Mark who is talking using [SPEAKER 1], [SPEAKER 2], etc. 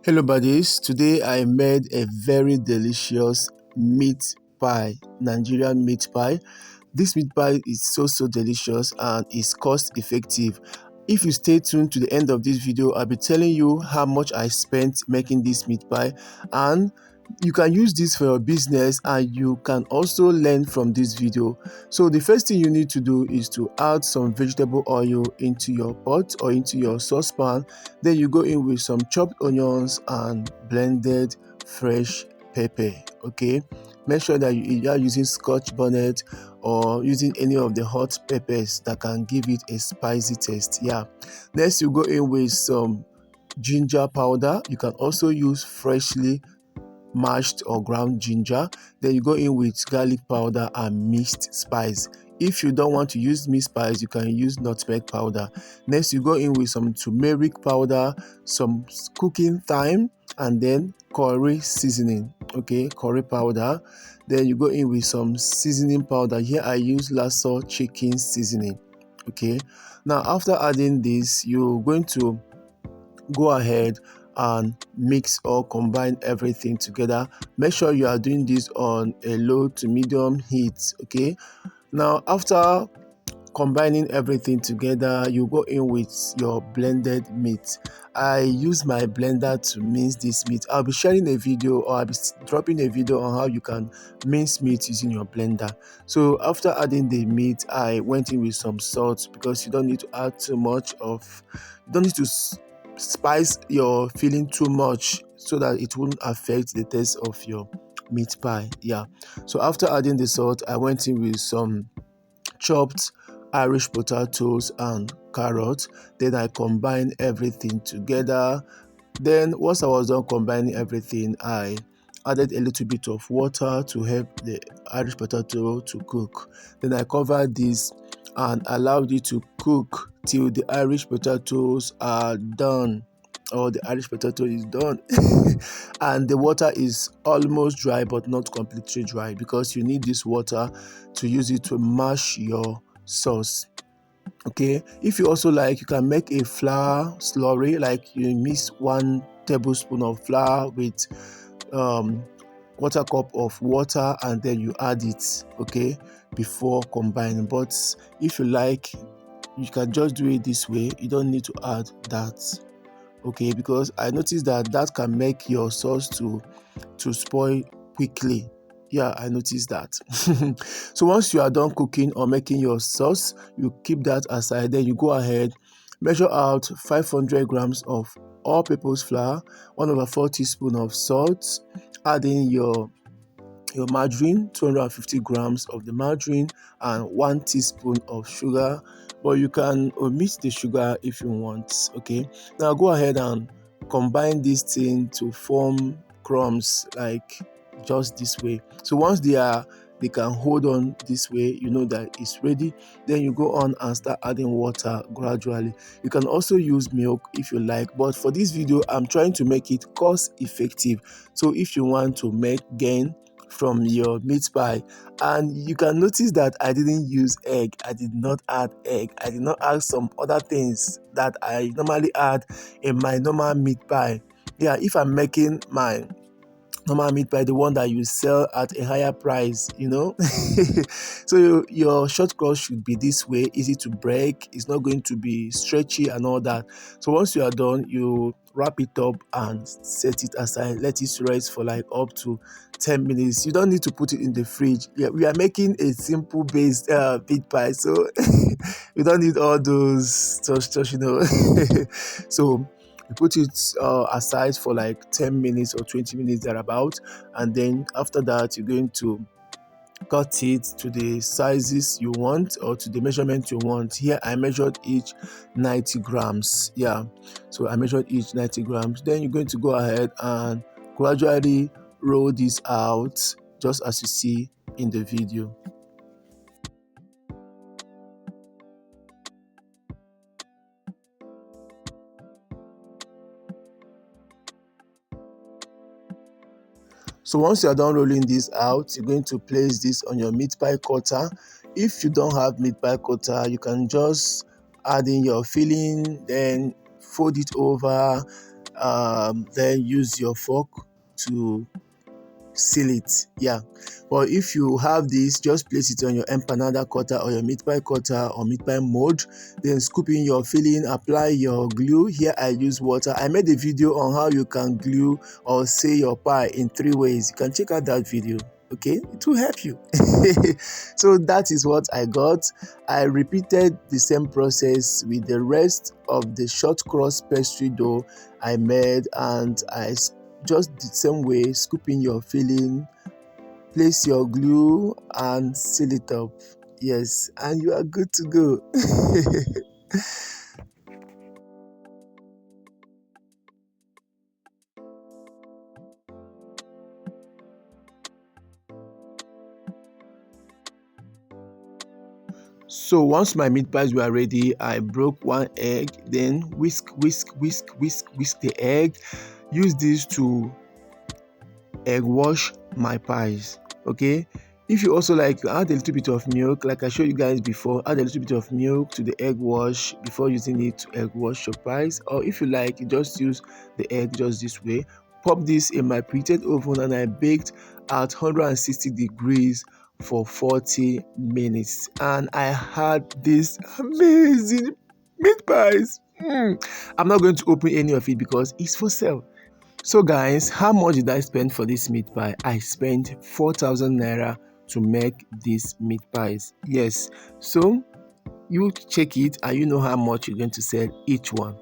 [SPEAKER 1] Hello buddies, today I made a very delicious meat pie, Nigerian meat pie. This meat pie is so delicious and is cost effective. If you stay tuned to the end of this video, I'll be telling you how much I spent making this meat pie, and you can use this for your business and you can also learn from this video. So the first thing you need to do is to add some vegetable oil into your pot or into your saucepan. Then you go in with some chopped onions and blended fresh pepper. Okay, make sure that you are using scotch bonnet or using any of the hot peppers that can give it a spicy taste. Yeah, next you go in with some ginger powder. You can also use freshly mashed or ground ginger. Then you go in with garlic powder and mixed spice. If you don't want to use mixed spice, you can use nutmeg powder. Next you go in with some turmeric powder, some cooking thyme, and then curry seasoning. Okay, curry powder. Then you go in with some seasoning powder. Here I use lasso chicken seasoning. Okay, now after adding this, you're going to go ahead and mix or combine everything together. Make sure you are doing this on a low to medium heat. Okay, now after combining everything together, you go in with your blended meat. I use my blender to mince this meat. I'll be sharing a video, or I'll be dropping a video on how you can mince meat using your blender. So after adding the meat, I went in with some salt, because you don't need to add too much of, you don't need to spice your filling too much so that it wouldn't affect the taste of your meat pie. Yeah, so after adding the salt, I went in with some chopped Irish potatoes and carrots. Then I combined everything together. Then once I was done combining everything, I added a little bit of water to help the Irish potato to cook. Then I covered this and allowed it to cook till the Irish potatoes are done, or the Irish potato is done. And the water is almost dry but not completely dry, because you need this water to use it to mash your sauce. Okay, if you also like, you can make a flour slurry, like you mix 1 tablespoon of flour with quarter cup of water, and then you add it, okay, before combining. But if you like, you can just do it this way. You don't need to add that, okay, because I noticed that can make your sauce to spoil quickly. Yeah, I noticed that. So once you are done cooking or making your sauce, you keep that aside. Then you go ahead, measure out 500 grams of all-purpose flour, 1/4 teaspoon of salt, add in your margarine, 250 grams of the margarine, and 1 teaspoon of sugar, but you can omit the sugar if you want. Okay, now go ahead and combine this thing to form crumbs, like just this way. So once they can hold on this way, you know that it's ready. Then you go on and start adding water gradually. You can also use milk if you like, but for this video I'm trying to make it cost effective. So if you want to make gain from your meat pie, and you can notice that I didn't use egg, I did not add egg, I did not add some other things that I normally add in my normal meat pie. Yeah, if I'm making my normal meat pie, the one that you sell at a higher price, you know. So your short crust should be this way, easy to break, it's not going to be stretchy and all that. So once you are done, you wrap it up and set it aside, let it rest for like up to 10 minutes. You don't need to put it in the fridge. Yeah, we are making a simple based meat pie, so you don't need all those stuff, you know. So you put it aside for like 10 minutes or 20 minutes thereabout, and then after that you're going to cut it to the sizes you want or to the measurement you want. Here I measured each 90 grams. Yeah, so I measured each 90 grams. Then you're going to go ahead and gradually roll this out, just as you see in the video. So once you are done rolling this out, you're going to place this on your meat pie cutter. If you don't have meat pie cutter, you can just add in your filling, then fold it over, then use your fork to seal it. Yeah, but if you have this, just place it on your empanada cutter or your meat pie cutter or meat pie mold, then scoop in your filling, apply your glue. Here I use water. I made a video on how you can glue or seal your pie in 3 ways. You can check out that video. Okay, it will help you. So that is what I got. I repeated the same process with the rest of the short cross pastry dough I made, and I just the same way, scoop in your filling, place your glue and seal it up. Yes, and you are good to go. So once my meat pies were ready, I broke 1 egg, then whisk the egg. Use this to egg wash my pies. Okay, if you also like, add a little bit of milk, like I showed you guys before. Add a little bit of milk to the egg wash before using it to egg wash your pies, or if you like, you just use the egg just this way. Pop this in my preheated oven, and I baked at 160 degrees for 40 minutes, and I had this amazing meat pies. I'm not going to open any of it because it's for sale. So guys, how much did I spend for this meat pie? I spent 4,000 naira to make these meat pies. Yes, so you check it and you know how much you're going to sell each one.